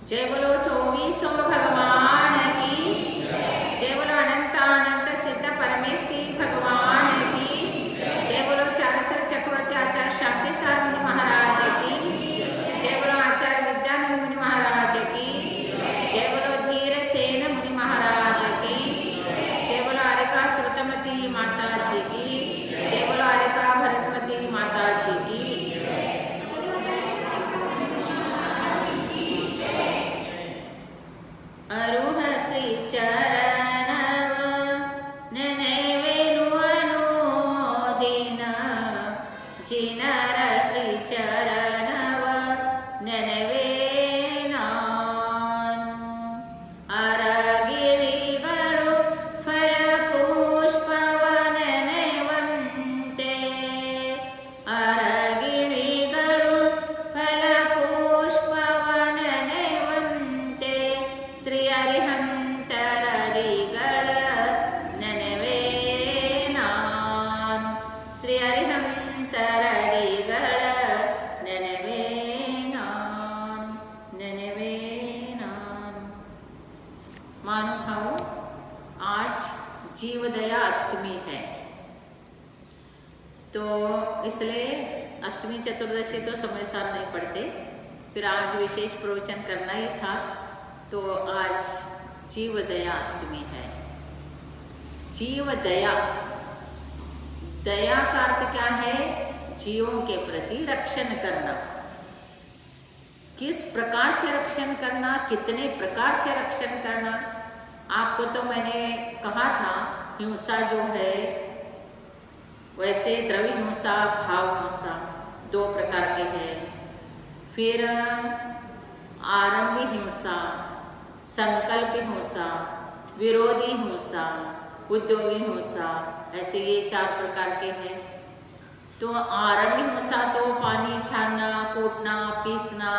जय बोलो 24 भगवान की जय बोलो अनंत सिद्ध परमेष्टि भगवान की जय बोलो चारित्र चक्रवर्ती आचार्य शांति सार मुनि महाराज की जय बोलो आचार्य विद्यानंद मुनि महाराज की जय बोलो धीर सेन मुनि महाराज की जय बोलो आरिका श्रुतमती माता जी की जय बोलो आरिका भरतमती माता जी की अरुण श्री चरणव नेवेनु अनुदीन जिनर श्री चरणव नेवे अरगिरिगरु फल पुष्पव नेवंते अरगिरिगरु फल पुष्पव नेवंते श्री हरिहंतरडिगळ ನೆನೆವೆ ನಾನು ಶ್ರೀ ಹರಿಹಂತರಡಿಗಳ ನೆನೆವೆ ನಾನು मानो भाव आज जीवदया अष्टमी है, तो इसलिए अष्टमी चतुर्दशी तो समय सार नहीं पढ़ते, फिर आज विशेष प्रवचन करना ही था, तो आज जीवदया अष्टमी है। जीवदया, दया का अर्थ क्या है? जीवों के प्रति रक्षण करना। किस प्रकार से रक्षण करना, कितने प्रकार से रक्षण करना, आपको तो मैंने कहा था हिंसा जो है वैसे द्रव्य हिंसा भाव हिंसा दो प्रकार के हैं, फिर आरंभी हिंसा, संकल्प हिंसा, विरोधी हिंसा, उद्योगी हिंसा, ऐसे ये 4 प्रकार के हैं। तो आरंभी हिंसा तो पानी छानना, कूटना, पीसना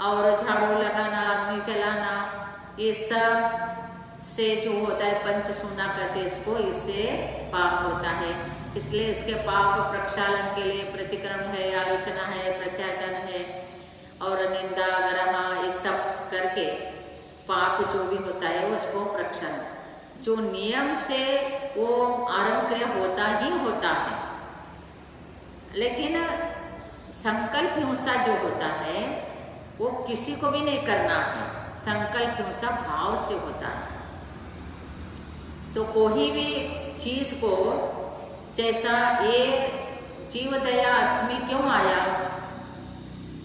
और झाड़ू लगाना, अग्नि जलाना, ये सब से जो होता है पंचसूना कहते हैं इसको, इससे पाप होता है। इसलिए इसके पाप प्रक्षालन के लिए प्रतिक्रमण है, आलोचना है, प्रत्याख्यान है और निंदा गरमा, ये सब करके पाप जो भी होता है उसको प्रक्षालन, जो नियम से वो आरंभ क्रिया होता ही होता है। लेकिन संकल्प हिंसा जो होता है वो किसी को भी नहीं करना है, संकल्प हिंसा भाव से होता है। तो कोई भी चीज को, जैसा ये जीवदया अष्टमी क्यों आया,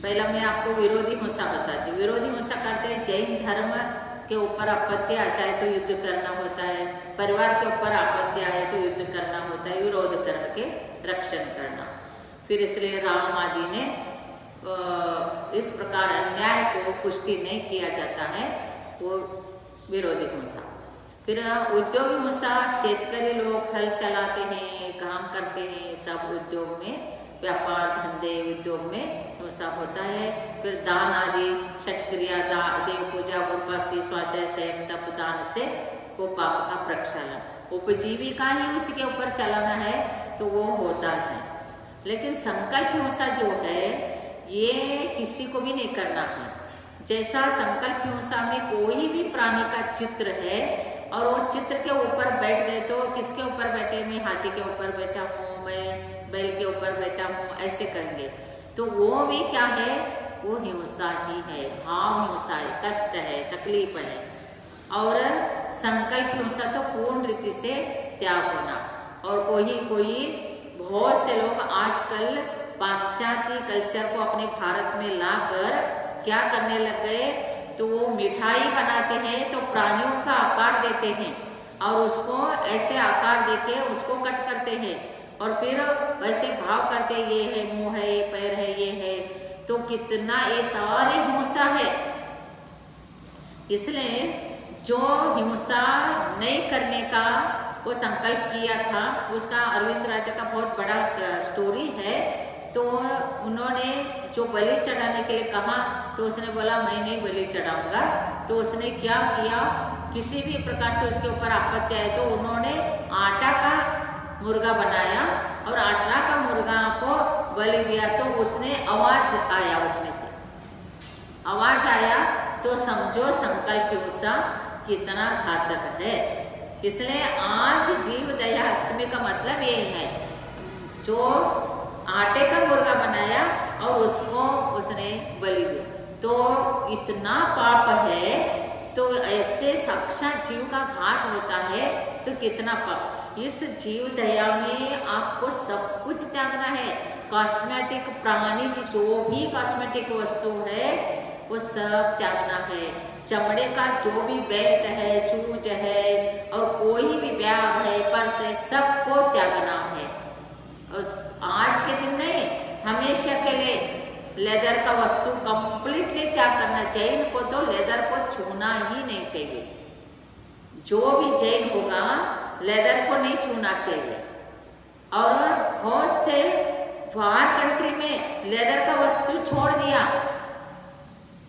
पहला मैं आपको विरोधी हिंसा बताती हूँ। विरोधी हिंसा करते हैं जैन धर्म के ऊपर आपत्ति आ जाए तो युद्ध करना होता है, परिवार के ऊपर आपत्ति आए तो युद्ध करना होता है, विरोध करके रक्षण करना। फिर इसलिए राम आदि ने इस प्रकार अन्याय को पुष्टि नहीं किया जाता है, वो विरोधी हिंसा। फिर उद्योग हिंसा, शेतकरी लोग हल चलाते हैं, काम करते हैं, सब उद्योग में, व्यापार धंधे उद्योग में हिंसा होता है। फिर दान आदि षट क्रिया, देव पूजा, उपास्ति, स्वाध्याय, संयम, तप, दान से वो पाप का प्रक्षालन, उपजीविका ही उसके ऊपर चलाना है तो वो होता है। लेकिन संकल्प हिंसा जो है ये किसी को भी नहीं करना है। जैसा संकल्प हिंसा में कोई भी प्राणी का चित्र है और वो चित्र के ऊपर बैठ गए, तो किसके ऊपर बैठे, मैं हाथी के ऊपर बैठा हूँ, मैं बैल के ऊपर बैठा हूँ, ऐसे कहेंगे, तो वो भी क्या है, वो हिंसा ही है, भाव हिंसा है, कष्ट है, तकलीफ है। और संकल्प हिंसा तो पूर्ण रीति से त्याग होना। और कोई बहुत से लोग आजकल पाश्चात्य कल्चर को अपने भारत में लाकर क्या करने लग गए, तो वो मिठाई बनाते हैं तो प्राणियों का आकार देते हैं और उसको ऐसे आकार देके उसको कट करते हैं और फिर वैसे भाव करते, ये है, मुंह है, पैर है, ये है, तो कितना ये सारी हिंसा है। इसलिए जो हिंसा नहीं करने का वो संकल्प किया था, उसका अरविंद राजा का बहुत बड़ा स्टोरी है। तो उन्होंने जो बलि चढ़ाने के लिए कहा तो उसने बोला मैं नहीं बलि चढ़ाऊंगा। तो उसने क्या किया, किसी भी प्रकार से उसके ऊपर आपत्ति आए तो उन्होंने आटा का मुर्गा बनाया और आटा का मुर्गा को बलि दिया। तो उसने आवाज आया, उसमें से आवाज आया तो समझो संकल्प हिंसा कितना घातक है। इसलिए आज जीव दया अष्टमी का मतलब यही है, जो आटे का मुर्गा बनाया और उसको उसने बलि दी तो इतना पाप है। तो ऐसे साक्षात जीव का घात होता है तो कितना पाप। इस जीव दया में आपको सब कुछ त्यागना है। कॉस्मेटिक प्राणिज जो भी कॉस्मेटिक वस्तु है वो सब त्यागना है। चमड़े का जो भी बेल्ट है, शूज है और कोई भी बैग है, पर्स है, सबको त्यागना है। और आज के दिन नहीं, हमेशा के लिए लेदर का वस्तु कंप्लीटली त्याग करना चाहिए। इनको तो लेदर को छूना ही नहीं चाहिए। जो भी जैन होगा लेदर को नहीं छूना चाहिए। और बहुत से बाहर कंट्री में लेदर का वस्तु छोड़ दिया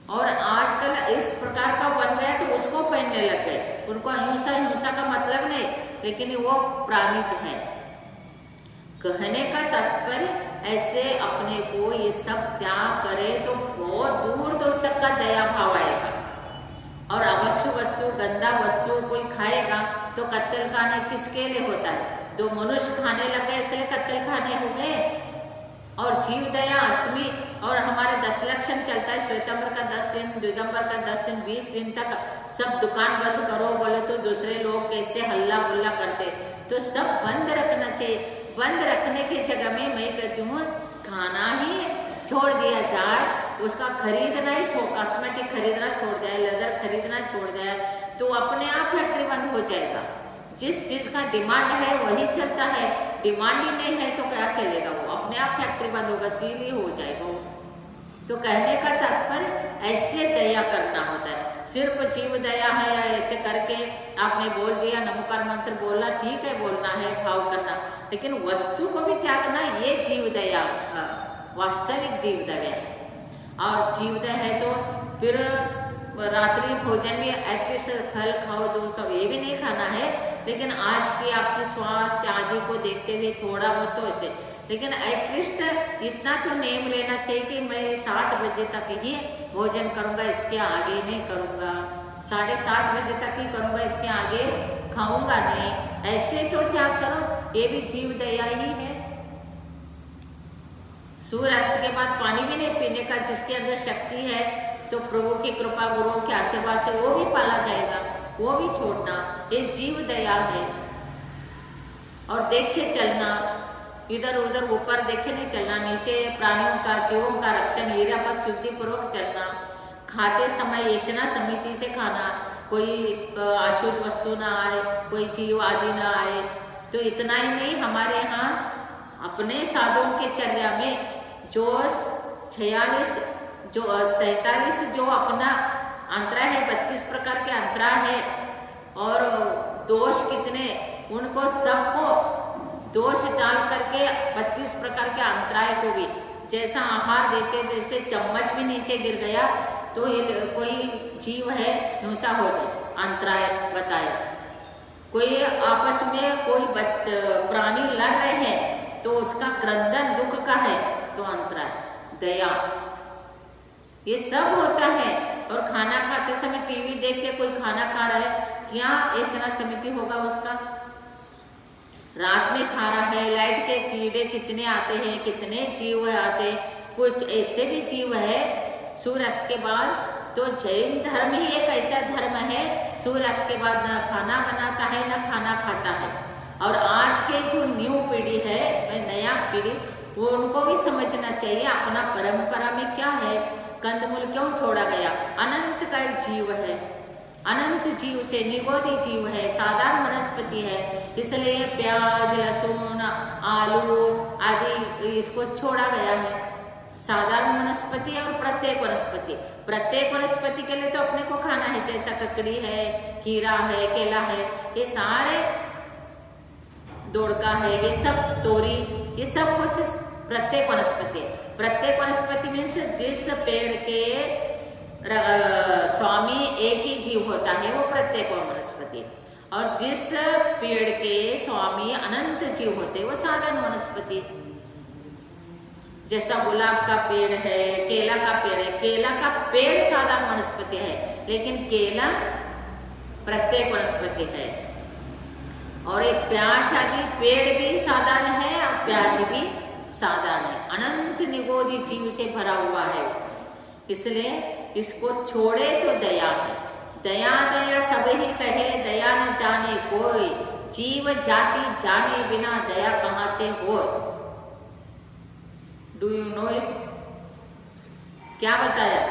और आजकल इस प्रकार का बन गया तो उसको पहनने लग गए। उनको हिंसा का मतलब नहीं, लेकिन वो प्राणिज है। कहने का तात्पर्य ऐसे अपने को ये सब त्याग करे तो बहुत दूर दूर तक का दया भाव आएगा। और अभक्ष वस्तु, गंदा वस्तु कोई खाएगा तो कत्ल खाने किसके लिए होता है? दो मनुष्य खाने लगे इसलिए कत्ल खाने हो गए। और जीव दया अष्टमी और हमारे 10 लक्षण चलता है। श्वेतांबर का 10 दिन, दिगंबर का 10 दिन, 20 दिन तक सब दुकान बंद करो बोले तो दूसरे लोग कैसे हल्ला गुल्ला करते, तो सब बंद रखना चाहिए। बंद रखने की जगह में मैं कहती हूँ खाना ही छोड़ दिया जाए, उसका खरीदना ही कॉस्मेटिक खरीदना छोड़ जाए, लेदर खरीदना छोड़ जाए तो अपने आप फैक्ट्री बंद हो जाएगा। जिस चीज़ का डिमांड है वही चलता है, डिमांड ही नहीं है तो क्या चलेगा? वो अपने आप फैक्ट्री बंद होगा, सील ही हो जाएगा वो। तो कहने का तात्पर्य ऐसे दया करना होता है। सिर्फ जीव दया है या ऐसे करके आपने बोल दिया, नमोकार मंत्र बोलना ठीक है, बोलना है, भाव करना, लेकिन वस्तु को भी त्यागना, ये जीव दया, वास्तविक जीव दया। और जीव दया है तो फिर रात्रि भोजन में एटलीस्ट फल खाओ, दूध खाओ, ये भी नहीं खाना है, लेकिन आज की आपकी स्वास्थ्य आदि को देखते हुए थोड़ा बहुत तो ऐसे, लेकिन एटलीस्ट इतना तो नेम लेना चाहिए कि मैं 7 बजे तक ही भोजन करूँगा, इसके आगे नहीं करूँगा, 7:30 बजे तक ही करूँगा, इसके आगे खाऊंगा नहीं। ऐसे तो त्याग करो, ये भी जीव दया ही है। सूर्यास्त के बाद पानी भी नहीं पीने का, जिसके अंदर शक्ति है तो प्रभु की कृपा, गुरुओं के आशीर्वाद से वो भी पाला जाएगा, वो भी छोड़ना, ये जीव दया है। और देख के चलना, इधर उधर ऊपर देखे नहीं चलना, नीचे प्राणियों का, जीवों का रक्षण, निरापद शुद्धि पूर्वक चलना। खाते समय यशना समिति से खाना, कोई अशुद्ध वस्तु ना आए, कोई जीव आदि ना आए। तो इतना ही नहीं, हमारे यहाँ अपने साधुओं के चर्या में जो 47 जो अपना अंतरा है, 32 प्रकार के अंतरा है, और दोष कितने, उनको सबको दोष डाल करके 32 प्रकार के अंतराय को भी जैसा आहार देते, जैसे चम्मच भी नीचे गिर गया तो ये कोई जीव है हिंसा हो जाए, अंतराय बताया। कोई आपस में कोई प्राणी लड़ रहे हैं तो उसका क्रंदन दुख का है तो अंतराय, दया, ये सब होता है। और खाना खाते समय टीवी देख के कोई खाना खा रहा है, क्या ऐसा समिति होगा उसका? रात में खा रहा है, लाइट के कीड़े कितने आते हैं, कितने जीव आते, कुछ ऐसे भी जीव है सूर्यास्त के बाद। तो जैन धर्म ही एक ऐसा धर्म है, सूर्यास्त के बाद न खाना बनाता है न खाना खाता है। और आज के जो न्यू पीढ़ी है, नया पीढ़ी, वो उनको भी समझना चाहिए अपना परंपरा में क्या है, कंदमूल क्यों छोड़ा गया। अनंत का एक जीव है, अनंत जीव से निगोदी जीव है, साधारण वनस्पति है, इसलिए प्याज, लहसुन, आलू आदि इसको छोड़ा गया है। साधारण वनस्पति और प्रत्येक वनस्पति के लिए तो अपने को खाना है, जैसा ककड़ी है, खीरा है, केला है, ये सारे दोड़का है, ये सब तोरी, ये सब कुछ प्रत्येक वनस्पति है। प्रत्येक वनस्पति मीन्स जिस पेड़ के स्वामी एक ही जीव होता है वो प्रत्येक वनस्पति, और जिस पेड़ के स्वामी अनंत जीव होते हैं वो साधारण वनस्पति। जैसा गुलाब का पेड़ है, केला का पेड़ है, केला का पेड़ साधारण वनस्पति है, लेकिन केला प्रत्येक वनस्पति है। और एक प्याज आदि पेड़ भी साधारण है और प्याज भी साधारण है, अनंत निगोदी जीव से भरा हुआ है। इसलिए इसको छोड़े तो दया है। दया दया सब ही कहे, दया न जाने कोई, जीव जाति जाने बिना दया कहाँ से हो। Do you know it? क्या बताया?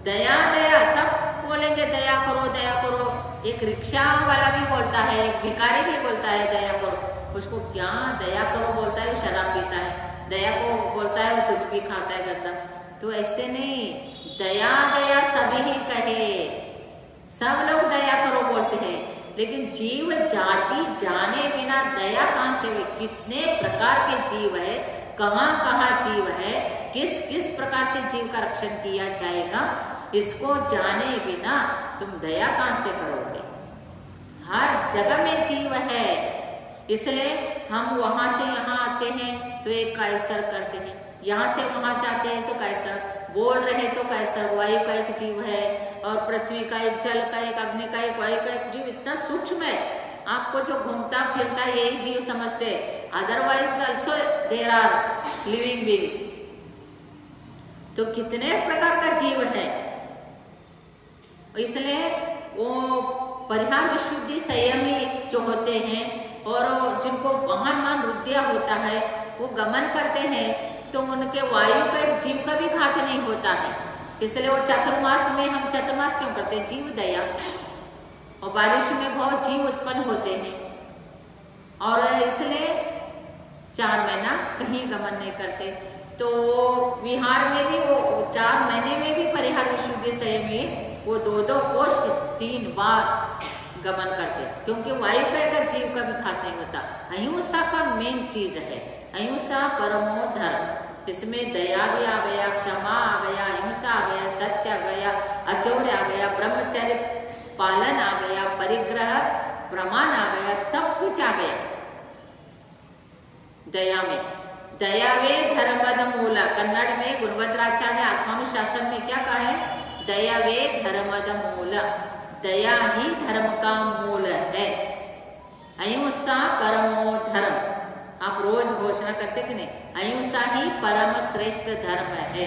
दया दया सब बोलेंगे, दया करो दया करो। एक रिक्शा वाला भी बोलता है, एक भिखारी भी बोलता है दया करो। उसको क्या दया करो बोलता है? वो शराब पीता है। दया को बोलता है वो कुछ भी खाता है गंदा। तो ऐसे नहीं, दया दया सभी ही कहे, सब लोग दया करो बोलते हैं, लेकिन जीव जाति जाने बिना दया कहाँ से हुई? कितने प्रकार के जीव है, कहाँ कहाँ जीव है, किस किस प्रकार से जीव का रक्षण किया जाएगा, इसको जाने बिना तुम दया कहाँ से करोगे? हर जगह में जीव है, इसलिए हम वहाँ से यहाँ आते हैं तो एक कैसर करते हैं, यहाँ से वहाँ जाते हैं तो कैसर, बोल रहे तो कैसर, वायु का एक जीव है और पृथ्वी का एक, जल का एक, अग्नि का एक, वायु का एक जीव इतना सूक्ष्म है, आपको जो घूमता फिरता यही जीव समझते, otherwise also there are living beings. तो कितने प्रकार का जीव है, इसलिए वो परिहार विशुद्धि संयमी जो होते हैं और जिनको महान महान रुद्या होता है वो गमन करते हैं, तो उनके वायु का एक जीव का भी घात नहीं होता है। इसलिए वो चतुर्मास में, हम चतुर्मास क्यों करते हैं? जीव दया। और बारिश में बहुत जीव उत्पन्न होते हैं और इसलिए 4 महीना कहीं गमन नहीं करते। तो विहार में भी वो 4 महीने में भी परिहार विशुद्धि संयमी वो 2-2 कोष 3 बार गमन करते, क्योंकि वायु का एक जीव का भी घात नहीं होता। अहिंसा का मेन चीज है, अहिंसा परमो धर्म। इसमें दया भी आ गया, क्षमा आ गया, अहिंसा आ गया, सत्य आ गया, अचौर्य आ गया, ब्रह्मचर्य पालन आ गया, परिग्रह प्रमाण आ गया, सब कुछ आ गया दया में। दया वे धर्मद मूल, कन्नड़ में गुणवंतराचार्य ने आत्मानुशासन में क्या कहा है? दया वे धर्मद मूल, दया ही धर्म का मूल है। अहिंसा परमो धर्म, आप रोज घोषणा करते कि नहीं? अहिंसा ही परम श्रेष्ठ धर्म है।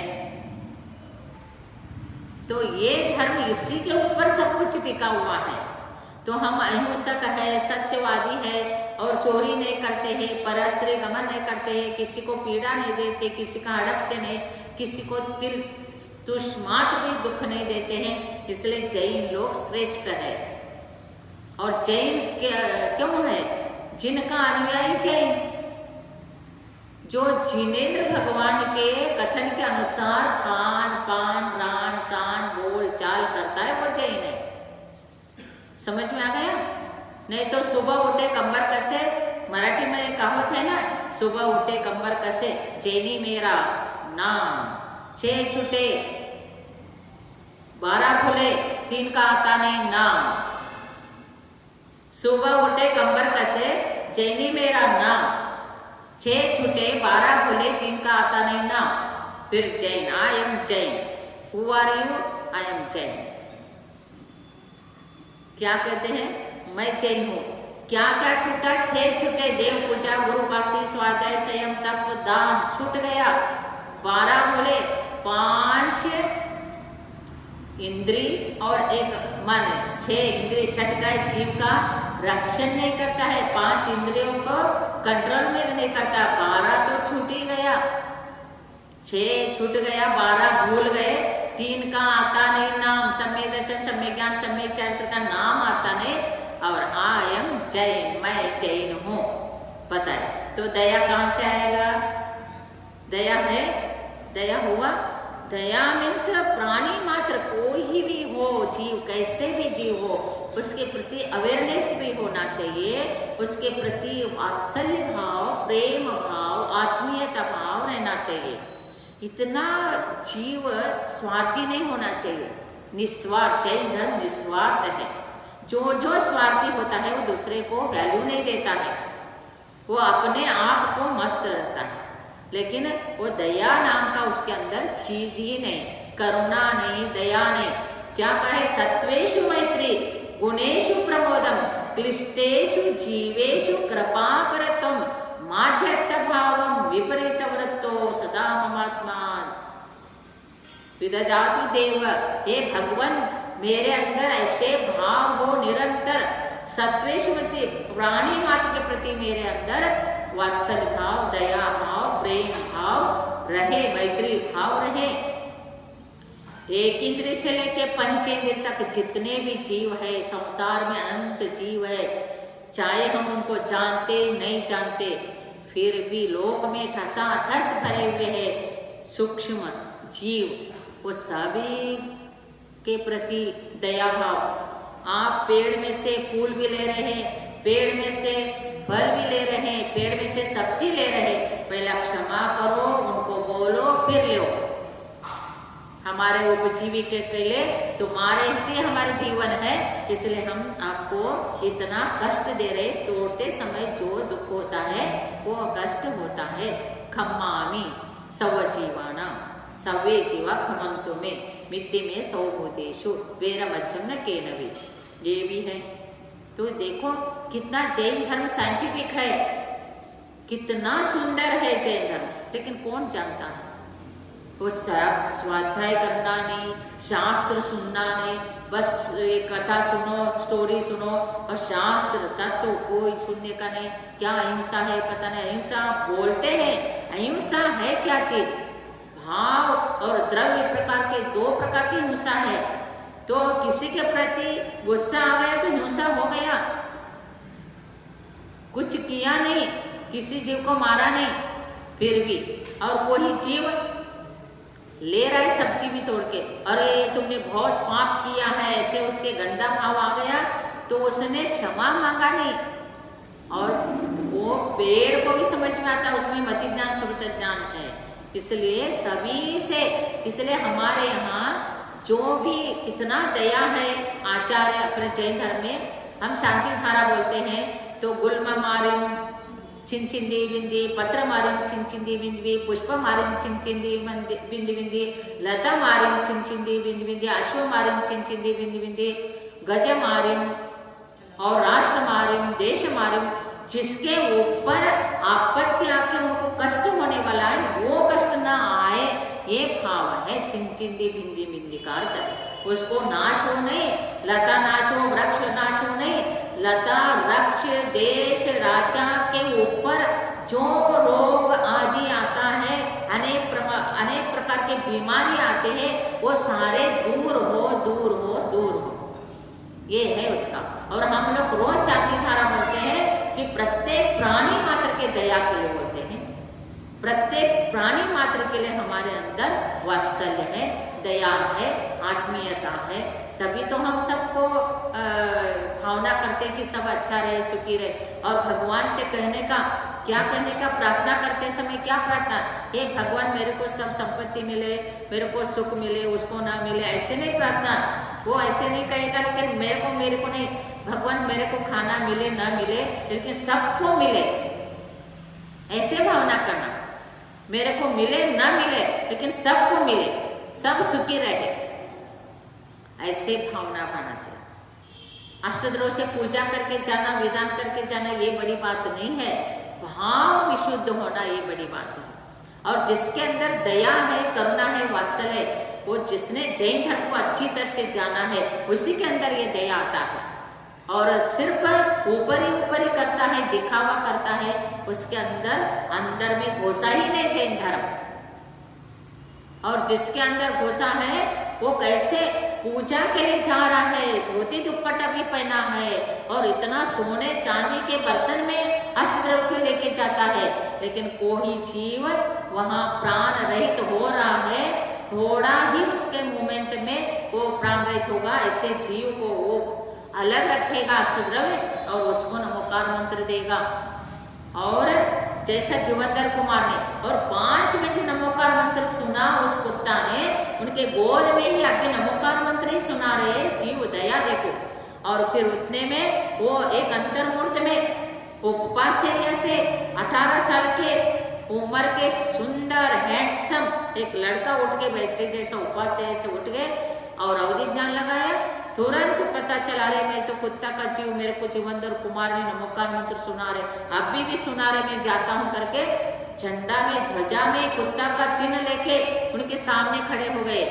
तो ये धर्म, इसी के ऊपर सब कुछ टिका हुआ है। तो हम अहिंसक है, सत्यवादी है और चोरी नहीं करते हैं, परस्त्री गमन नहीं करते हैं, किसी को पीड़ा नहीं देते, किसी का हड़पते नहीं, किसी को तिल तुष्मात भी दुख नहीं देते हैं। इसलिए जैन लोग श्रेष्ठ है। और जैन क्यों है? जिनका अनुयायी जैन, जो जिनेंद्र भगवान के कथन के अनुसार खान पान रान सान बोल चाल करता है, वो जैन है। समझ में आ गया? नहीं तो सुबह उठे कंबर कसे, मराठी में एक कहावत है ना, सुबह उठे कंबर कसे, जैनी मेरा नाम, 6 छुटे 12 खुले, 3 का आता नहीं नाम। सुबह उठे कंबर कसे, जैनी मेरा नाम, 6 छुटे 12 खुले, 3 का आता नहीं नाम। फिर Jain, I am Jain. Who are you? I am Jain. क्या कहते हैं? मैं जैन हूँ। क्या क्या छूटा? 6 छूटे, देव पूजा, गुरु उपासना, स्वाध्याय, संयम, तप, दान छूट गया। 12 बोले, 5 इंद्री और 1 मन, 6 इंद्री छट गए। जीव का रक्षण नहीं करता है, 5 इंद्रियों को कंट्रोल में नहीं करता। 12 तो छूट ही गया, 6 छूट गया, 12 भूल गए, 3 का आता नहीं नाम, सम्य दर्शन, सम्य ज्ञान, सम्य चरित्र का नाम आता नहीं। और आई एम जैन, मैं जैन हूँ, पता है। तो दया कहाँ से आएगा? दया है, दया हुआ। दया मीन्स प्राणी मात्र, कोई भी हो, जीव कैसे भी जीव हो, उसके प्रति अवेयरनेस भी होना चाहिए, उसके प्रति वात्सल्य भाव, प्रेम भाव, आत्मीयता भाव रहना चाहिए। इतना जीव स्वार्थी नहीं होना चाहिए, निस्वार्थ। जैन धर्म निस्वार्थ है। जो जो स्वार्थी होता है वो दूसरे को वैल्यू नहीं देता है, वो अपने आप को मस्त रहता है, लेकिन वो दया नाम का उसके अंदर चीज ही नहीं, करुणा नहीं, दया नहीं। क्या कहे, सत्वेषु मैत्री गुणेषु प्रमोदम क्लिष्टेषु जीवेषु कृपापरत्वं माध्यस्थ भावं विपरीत वृत्तो सदा ममात्मा विदधातु देव। हे भगवान, मेरे अंदर ऐसे भाव हो निरंतर, सत्वेषु मैत्री प्राणी मात्र के प्रति मेरे अंदर वात्सल्य भाव, दया भाव, प्रेम भाव रहे, मैत्री भाव रहे। एक इंद्रिय से लेके पंचेंद्रिय तक जितने भी जीव है संसार में, अनंत जीव है, चाहे हम उनको जानते नहीं जानते, फिर भी लोक में ठसाठस भरे हुए हैं सूक्ष्म जीव, वो सभी के प्रति दया भाव। आप पेड़ में से फूल भी ले रहे हैं, पेड़ में से फल भी ले रहे हैं, पेड़ में से सब्जी ले रहे हैं, पहला क्षमा करो, उनको बोलो, फिर लो। हमारे उपजीविका के लिए तुम्हारे से हमारे जीवन है, इसलिए हम आपको इतना कष्ट दे रहे। तोड़ते समय जो दुख होता है वो कष्ट होता है। खम्मामि सवजीवाना सवे जीवा खमंतु में मिट्टी में सौभूतेषु वेरमज्जम न केनवि, ये भी है। तो देखो कितना जैन धर्म साइंटिफिक है, कितना सुंदर है जैन धर्म, लेकिन कौन जानता है। वो स्वाध्याय करना नहीं, शास्त्र सुनना नहीं, बस एक कथा सुनो, स्टोरी सुनो और शास्त्र तत्व कोई सुनने का नहीं। क्या अहिंसा है पता नहीं, अहिंसा बोलते हैं, अहिंसा है क्या चीज। भाव और द्रव्य प्रकार के दो प्रकार की हिंसा है। तो किसी के प्रति गुस्सा आ गया तो हिंसा हो गया, कुछ किया नहीं, किसी जीव को मारा नहीं, फिर भी और कोई जीव ले रहा है सब्जी भी तोड़ के, अरे तुमने बहुत पाप किया है, ऐसे उसके गंदा भाव आ गया तो उसने क्षमा मांगा नहीं। और वो पेड़ को भी समझ में आता, उसमें मति ज्ञान सुरत ज्ञान है। इसलिए सभी से, इसलिए हमारे यहाँ जो भी कितना दया है आचार्य अपने जैन धर्म में, हम शांति धारा बोलते हैं तो गुल्म मारिम चिंचिंदी बिंदी, पत्र मारिम चिंचिंदी बिंदी, पुष्प मारिम चिंचिंदी बिंदी बिंदी, लता मारिम चिंचिंदी बिंदी बिंदी, अश्व मारिम चिंचिंदी बिंदी बिंदी, गज मारिम और राष्ट्र मारिम, देश मारिम। जिसके ऊपर आपत्ति आके उनको कष्ट होने वाला है वो कष्ट ना आए, ये भाव है चिंचिंदी बिंदी बिंदी का अर्थ। उसको नाश हो नहीं, लता नाश हो, वृक्ष नाश हो नहीं, लता वृक्ष देश राजा के ऊपर जो रोग आदि आता है, अनेक प्रकार के बीमारी आते हैं, वो सारे दूर हो दूर हो दूर हो, ये है उसका। और हम लोग रोज शांति धारा बोलते हैं कि प्रत्येक प्राणी मात्र के दया के लिए बोलते हैं, प्रत्येक प्राणी मात्र के लिए हमारे अंदर वात्सल्य है, दया है, आत्मीयता है। तभी तो हम सबको भावना करते हैं कि सब अच्छा रहे, सुखी रहे। और भगवान से कहने का क्या, कहने का प्रार्थना करते समय क्या प्रार्थना, हे भगवान मेरे को सब संपत्ति मिले, मेरे को सुख मिले, उसको ना मिले, ऐसे नहीं प्रार्थना। वो ऐसे नहीं कहेगा, लेकिन मेरे को नहीं, भगवान मेरे को खाना मिले ना मिले लेकिन सबको मिले, ऐसे भावना करना। मेरे को मिले ना मिले लेकिन सबको मिले, सब सुखी रहे, ऐसे भावना करना चाहिए। अष्टद्रव्यों से पूजा करके जाना, विधान करके जाना ये बड़ी बात नहीं है, भाव विशुद्ध होना ये बड़ी बात है। और जिसके अंदर दया है, करुणा है, वात्सल्य है, वो जिसने जैन धर्म को अच्छी तरह से जाना है उसी के अंदर ये दया आता है। और सिर्फ ऊपर ही करता है, दिखावा करता है, उसके अंदर में घुसा ही नहीं जैन धर्म। और जिसके अंदर घुसा है वो कैसे पूजा के लिए जा रहा है, धोती दुपट्टा भी पहना है और इतना सोने चांदी के बर्तन में अष्टद्रव्य को लेके जाता है, लेकिन कोई जीव वहाँ प्राण रहित हो रहा है, थोड़ा ही उसके मोमेंट में वो प्राण रहित होगा। ऐसे जीव को वो अलग रखेगा अष्टद्रव्य और उसको नमोकार मंत्र देगा। और जैसा जीवंदर कुमार ने और 5 मिनट नमोकार मंत्र सुना उस कुत्ता ने, उनके गोद में ही अभी नमोकार मंत्र ही सुना रहे, जीव दया देखो। और फिर उतने में वो एक अंतर्मूर्त में वो उपास्य से 18 साल के उम्र के सुंदर हैंडसम एक लड़का उठ के बैठे, जैसा उपास्य से उठ गए और अवधि ज्ञान लगा तुरंत पता चला रहे मैं तो कुत्ता का जीव, मेरे को जीवंदर कुमार ने नमोकार मंत्र सुना रहे, अभी भी सुना रहे, मैं जाता हूँ करके झंडा में ध्वजा में कुत्ता का चिन्ह लेके उनके सामने खड़े हो गए।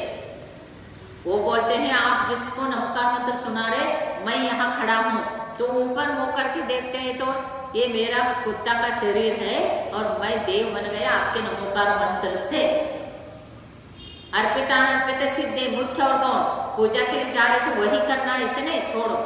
वो बोलते हैं आप जिसको नमोकार मंत्र सुना रहे मैं यहाँ खड़ा हूँ। तो ऊपर मुँह करके देखते हैं तो ये मेरा कुत्ता का शरीर है और मैं देव बन गया आपके नमोकार मंत्र से। अर्पिता अर्पित सिद्धे, मुख्य और गौण पूजा के लिए जा रहे तो वही करना, इसे नहीं छोड़ो।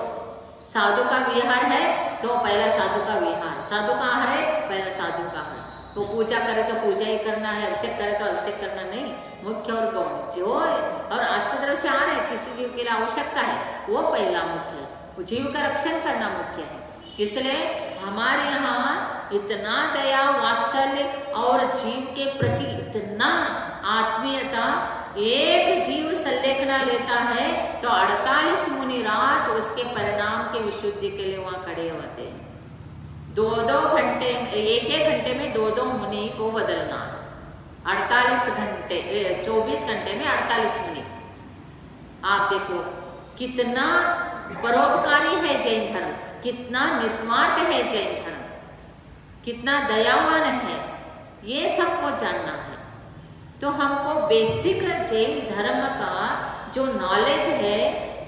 साधु का विहार है तो पहला साधु का विहार, साधु का आहार है पहला साधु का आहार। तो पूजा करे तो पूजा ही करना है, अभिषेक करे तो अभिषेक करना नहीं, मुख्य और गौण जो और अष्टद्रव्य से आ रहे किसी जीव के लिए आवश्यकता है वो पहला मुख्य है, वो जीव का रक्षण करना मुख्य है। इसलिए हमारे यहाँ इतना दया वात्सल्य और जीव के प्रति इतना आत्मीयता, एक जीव संलेखना लेता है तो 48 मुनिराज उसके परिणाम के विशुद्धि के लिए वहाँ खड़े होते हैं। 2-2 घंटे, एक घंटे में 2-2 मुनि को बदलना, 48 घंटे 24 घंटे में 48 मुनि। आप देखो कितना परोपकारी है जैन धर्म, कितना निस्वार्थ है जैन धर्म, कितना दयावान है, ये सबको जानना है। तो हमको बेसिक जैन धर्म का जो नॉलेज है,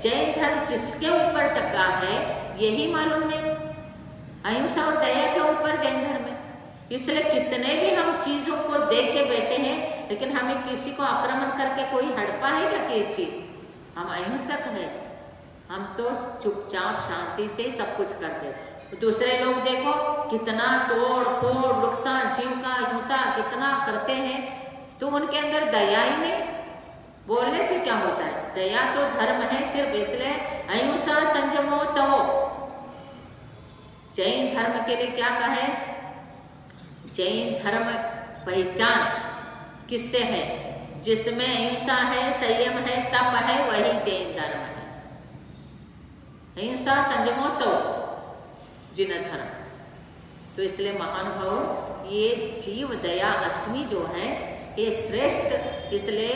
जैन धर्म किसके ऊपर टका है यही मालूम नहीं। अहिंसा और दया के ऊपर जैन धर्म है। इसलिए कितने भी हम चीज़ों को देख के बैठे हैं, लेकिन हमें किसी को आक्रमण करके कोई हड़पा है क्या किस चीज़? हम अहिंसक है, हम तो चुपचाप शांति से सब कुछ करते हैं। दूसरे लोग देखो कितना तोड़ फोड़ नुकसान, जीव का हिंसा कितना करते हैं, तो उनके अंदर दया ही नहीं। बोलने से क्या होता है? दया तो धर्म है सिर्फ, इसलिए अहिंसा संयमो तवो। जैन धर्म के लिए क्या कहे? जैन धर्म पहचान किससे है? जिसमें अहिंसा है, संयम है, तप है, वही जैन धर्म है। अहिंसा संयमो तवो जिन धर्म। तो इसलिए महानुभाव ये जीव दया अष्टमी जो है ये श्रेष्ठ, इसलिए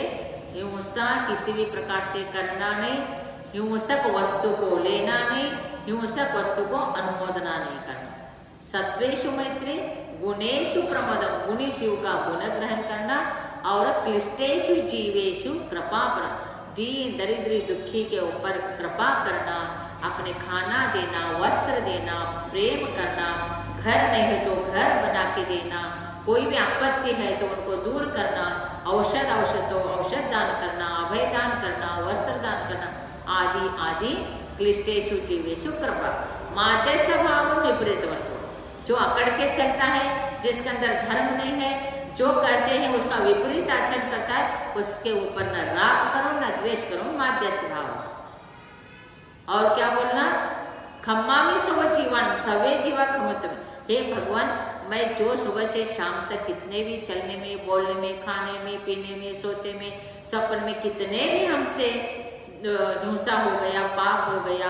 हिंसा किसी भी प्रकार से करना नहीं, हिंसक वस्तु को लेना नहीं, हिंसक वस्तु को अनुमोदना नहीं करना। सत्वेषु मैत्री, गुणेषु प्रमोदम, गुणी जीव का गुण ग्रहण करना, और क्लिष्टेषु जीवेषु कृपा, दीन दरिद्री दुखी के ऊपर कृपा करना, अपने खाना देना, वस्त्र देना, प्रेम करना, घर नहीं तो घर बना के देना, कोई भी आपत्ति है तो उनको दूर करना, औषध दान करना, अभय दान करना, वस्त्र दान करना, आदि आदि। क्लिष्टेषु जीवेषु कृपा, माध्यस्थ भाव विपरीत वर्तो, जो अकड़ के चलता है, जिसके अंदर धर्म नहीं है, जो करते हैं उसका विपरीत आचरण करता है, उसके ऊपर न राग करो न द्वेष करो, माध्यस्थ भाव। और क्या बोलना? खम्मामि सव जीवन सवे जीवा खमुत्तम। हे भगवान, मैं जो सुबह से शाम तक कितने भी चलने में, बोलने में, खाने में, पीने में, सोते में, सपन में कितने भी हमसे हिंसा हो गया, पाप हो गया,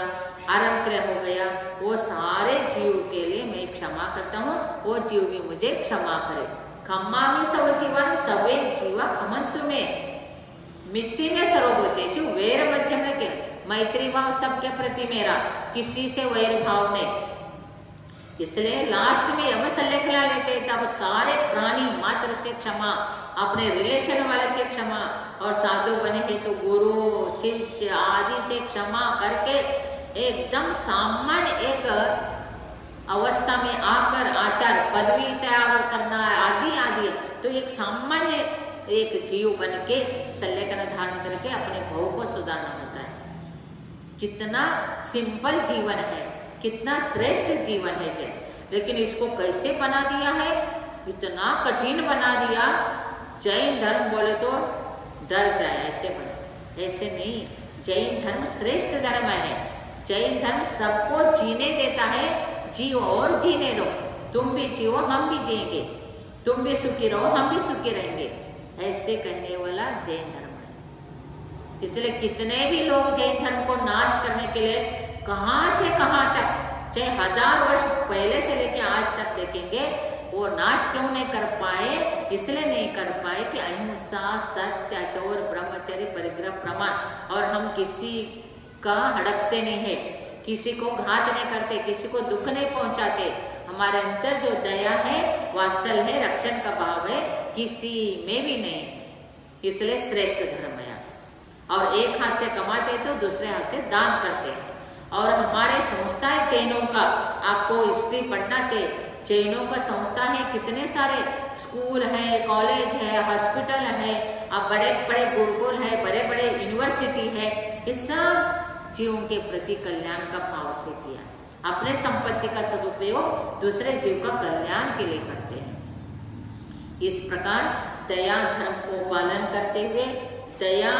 आरंक्रिय हो गया, वो सारे जीव के लिए मैं क्षमा करता हूँ, वो जीव भी मुझे क्षमा करे। खम्मामि सव जीवन सवे जीवा खमंतु में, मिट्टी में सर्वभूतेषु वैर मध्यम के, मैत्री भाव सबके प्रति मेरा, किसी से वैर भाव नहीं। इसलिए लास्ट में यम संलेखना लेते तब सारे प्राणी मात्र से क्षमा, अपने रिलेशन वाले से क्षमा, और साधु बने हैं तो गुरु शिष्य आदि से क्षमा करके एकदम सामान्य एक अवस्था में आकर आचार पदवी त्याग करना आदि आदि, तो एक सामान्य एक जीव बन के संलेखन धारण करके अपने भाव को सुधारना होता है। कितना सिंपल जीवन है, कितना श्रेष्ठ जीवन है जैन, लेकिन इसको कैसे बना दिया है, इतना कठिन बना दिया। जैन धर्म बोले तो डर जाए, ऐसे बने, ऐसे नहीं। जैन धर्म श्रेष्ठ धर्म है। जैन धर्म सबको जीने देता है, जियो और जीने दो, तुम भी जियो हम भी जिएंगे, तुम भी सुखी रहो हम भी सुखी रहेंगे, ऐसे कहने वाला जैन धर्म है। इसलिए कितने भी लोग जैन धर्म को नाश करने के लिए कहाँ से कहाँ तक, चाहे 1000 वर्ष पहले से लेके आज तक देखेंगे, वो नाश क्यों नहीं कर पाए? इसलिए नहीं कर पाए कि अहिंसा, सत्य, चौर, ब्रह्मचर्य, परिग्रह, प्रमाण, और हम किसी का हड़पते नहीं है, किसी को घात नहीं करते, किसी को दुख नहीं पहुंचाते। हमारे अंदर जो दया है, वात्सल है, रक्षण का भाव है, किसी में भी नहीं, इसलिए श्रेष्ठ धर्म है। और एक हाथ से कमाते तो दूसरे हाथ से दान करते हैं। और हमारे संस्था है जैनों का, आपको हिस्ट्री पढ़ना चाहिए। जैनों का संस्था है, कितने सारे स्कूल है, कॉलेज है, हॉस्पिटल है, अब बड़े बड़े गुरुकुल है, बड़े बड़े यूनिवर्सिटी है। ये सब जीवों के प्रति कल्याण का भाव से किया, अपने संपत्ति का सदुपयोग दूसरे जीव का कल्याण के लिए करते हैं। इस प्रकार दया धर्म को पालन करते हुए दया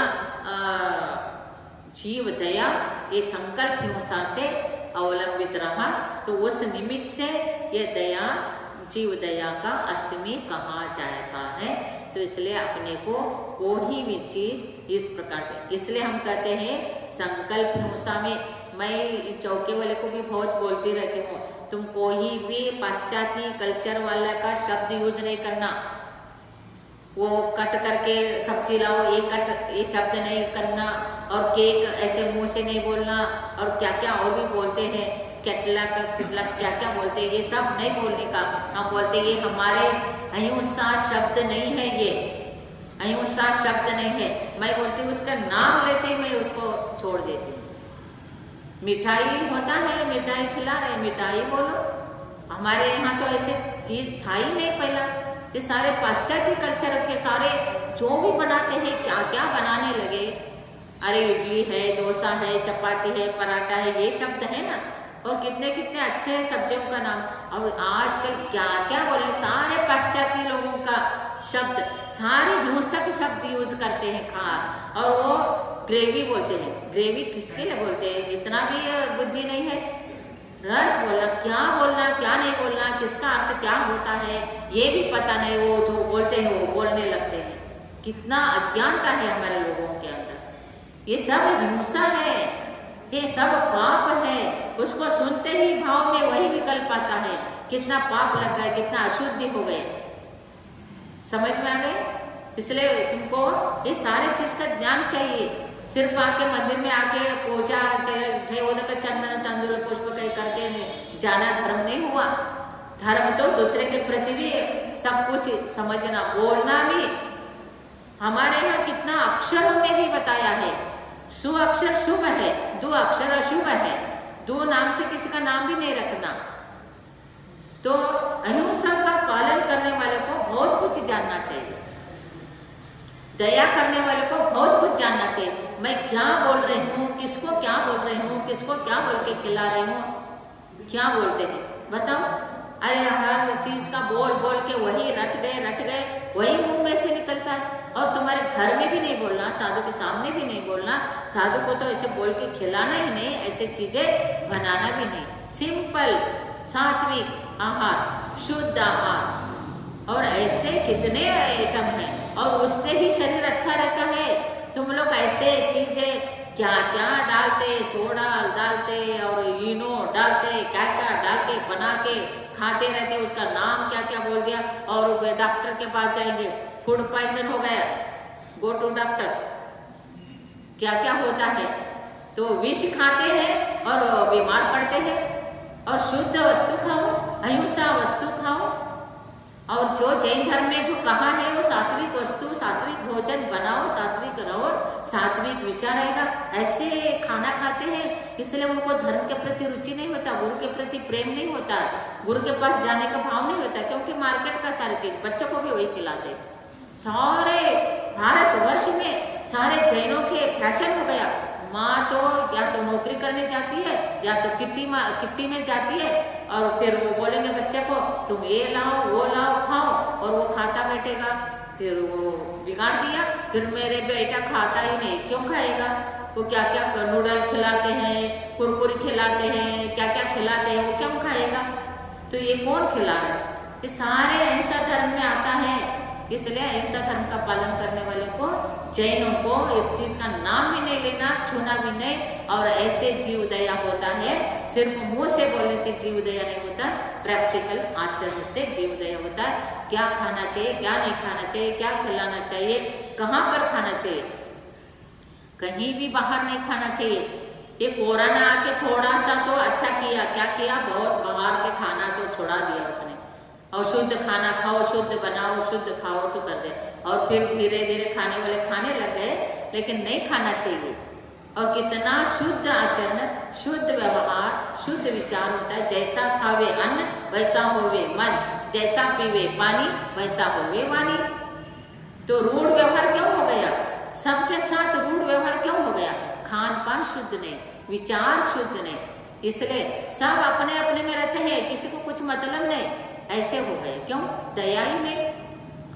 जीव दया ये संकल्प हिंसा से अवलंबित रहा, तो उस निमित्त से ये दया जीव दया का अष्टमी कहा जाता है। तो इसलिए अपने को कोई भी चीज इस प्रकार से, इसलिए हम कहते हैं संकल्प हिंसा में, मैं चौके वाले को भी बहुत बोलती रहती हूँ, तुम कोई भी पाश्चात्य कल्चर वाला का शब्द यूज नहीं करना। वो कट करके सब्जी लाओ, ये शब्द नहीं करना, और केक ऐसे मुंह से नहीं बोलना, और क्या क्या और भी बोलते हैं, केटला का पिटला क्या क्या बोलते हैं, ये सब नहीं बोलने का। हम बोलते ये हमारे अहिंसा शब्द नहीं है, ये अहिंसा शब्द नहीं है। मैं बोलती हूँ उसका नाम लेते ही मैं उसको छोड़ देती हूँ। मिठाई होता है, मिठाई खिला रहे, मिठाई बोलो। हमारे यहाँ तो ऐसे चीज था ही नहीं पहला। ये सारे पाश्चात्य कल्चर के सारे जो भी बनाते हैं, क्या क्या बनाने लगे। अरे इडली है, डोसा है, चपाती है, पराठा है, ये शब्द है ना, और कितने कितने अच्छे सब्जियों का नाम। और आजकल क्या क्या बोले, सारे पाश्चात्य लोगों का शब्द, सारे हिंसक शब्द यूज करते हैं खा, और वो ग्रेवी बोलते हैं। ग्रेवी किसके लिए बोलते हैं, इतना भी बुद्धि नहीं है। रस बोलना, क्या बोलना क्या नहीं बोलना, किसका अर्थ क्या होता है ये भी पता नहीं, वो जो बोलते हैं वो बोलने लगते हैं। कितना अज्ञानता है हमारे लोगों के अंदर। ये सब हिंसा है, ये सब पाप है। उसको सुनते ही भाव में वही निकल पाता है, कितना पाप लग गए, कितना अशुद्धि हो गए। समझ में आ गए? इसलिए तुमको ये सारे चीज का ज्ञान चाहिए। सिर्फ आके मंदिर में आके पूजा जय उदक चंदन तंदूल पुष्प कई करके जाना धर्म नहीं हुआ। धर्म तो दूसरे के प्रति भी सब कुछ समझना, बोलना भी। हमारे यहाँ कितना अक्षरों में भी बताया है, सु अक्षर शुभ है, दो अक्षर अशुभ है। दो नाम से किसी का नाम भी नहीं रखना। तो अहिंसा का पालन करने वाले को बहुत कुछ जानना चाहिए, दया करने वाले को बहुत कुछ जानना चाहिए। मैं क्या बोल रही हूँ, किसको क्या बोल रही हूँ, किसको क्या बोल के खिला रही हूँ, क्या बोलते हैं बताओ। अरे हर चीज का बोल बोल के वही रट गए वही मुंह में से निकलता है। और तुम्हारे घर में भी नहीं बोलना, साधु के सामने भी नहीं बोलना। साधु को तो ऐसे बोल के खिलाना ही नहीं, ऐसे चीजें बनाना भी नहीं। सिंपल सात्विक आहार, शुद्ध आहार, और ऐसे कितने आइटम हैं, और उससे ही शरीर अच्छा रहता है। तुम लोग ऐसे चीजें क्या क्या डालते, सोडा डालते और इनो डालते, क्या क्या डाल के बना के खाते रहते, उसका नाम क्या क्या बोल दिया। और डॉक्टर के पास जाएंगे, फूड पॉइजन हो गया, गो टू डॉक्टर। क्या क्या होता है, तो विष खाते हैं और बीमार पड़ते हैं। और शुद्ध वस्तु खाओ, अहिंसा वस्तु खाओ। और जो जैन धर्म में जो कहा है वो सात्विक वस्तु, सात्विक भोजन बनाओ, सात्विक रहो, सात्विक विचार आएगा। ऐसे खाना खाते हैं, इसलिए उनको धर्म के प्रति रुचि नहीं होता, गुरु के प्रति प्रेम नहीं होता, गुरु के पास जाने का भाव नहीं होता। क्योंकि मार्केट का सारी चीज बच्चों को भी वही खिलाते। सारे भारतवर्ष में सारे जैनों के फैशन हो गया। माँ तो या तो नौकरी करने जाती है, या तो किट्टी में जाती है, और फिर वो बोलेंगे बच्चे को तुम ये लाओ वो लाओ खाओ, और वो खाता बैठेगा। फिर वो बिगाड़ दिया, फिर मेरे बेटा खाता ही नहीं, क्यों खाएगा? वो क्या क्या नूडल खिलाते हैं, कुरकुरी खिलाते हैं, क्या क्या खिलाते हैं, वो क्यों खाएगा? तो ये कौन खिला रहा है? ये सारे अहिंसा धर्म में आता है। इसलिए अहिंसा धर्म का पालन करने वाले को, जैनों को इस चीज का नाम भी नहीं लेना, छूना भी नहीं। और ऐसे जीव दया होता है, सिर्फ मुंह से बोलने से जीव दया नहीं होता, प्रैक्टिकल आचरण से जीव दया होता है। क्या खाना चाहिए, क्या नहीं खाना चाहिए, क्या खिलाना चाहिए, कहाँ पर खाना चाहिए। कहीं भी बाहर नहीं खाना चाहिए। ये कोरोना आके थोड़ा सा तो अच्छा किया, क्या किया, बहुत बाहर के खाना तो छोड़ा दिया उसने, और शुद्ध खाना खाओ, शुद्ध बनाओ, शुद्ध खाओ तो कर दे, और फिर धीरे धीरे खाने वाले खाने लग गए, लेकिन नहीं खाना चाहिए। और कितना शुद्ध आचरण, शुद्ध व्यवहार, शुद्ध विचार होता है। जैसा खावे अन्न वैसा होवे मन, जैसा पीवे पानी वैसा होवे वाणी। तो रूढ़ व्यवहार क्यों हो गया, सबके साथ रूढ़ व्यवहार क्यों हो गया, खान पान शुद्ध नहीं, विचार शुद्ध नहीं, इसलिए सब अपने अपने में रहते हैं, किसी को कुछ मतलब नहीं, ऐसे हो गए। क्यों, दया ही नहीं,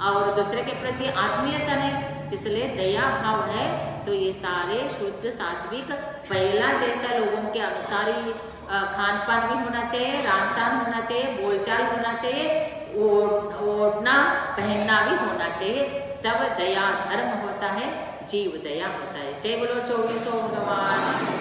और दूसरे के प्रति आत्मीयता नहीं, इसलिए दया भाव है। तो ये सारे शुद्ध सात्विक, पहला जैसा लोगों के अनुसार ही खान पान भी होना चाहिए, रहन सहन होना चाहिए, बोलचाल होना चाहिए, ओढ़ना पहनना भी होना चाहिए, तब दया धर्म होता है, जीव दया होता है। जय बोलो 24 भगवान।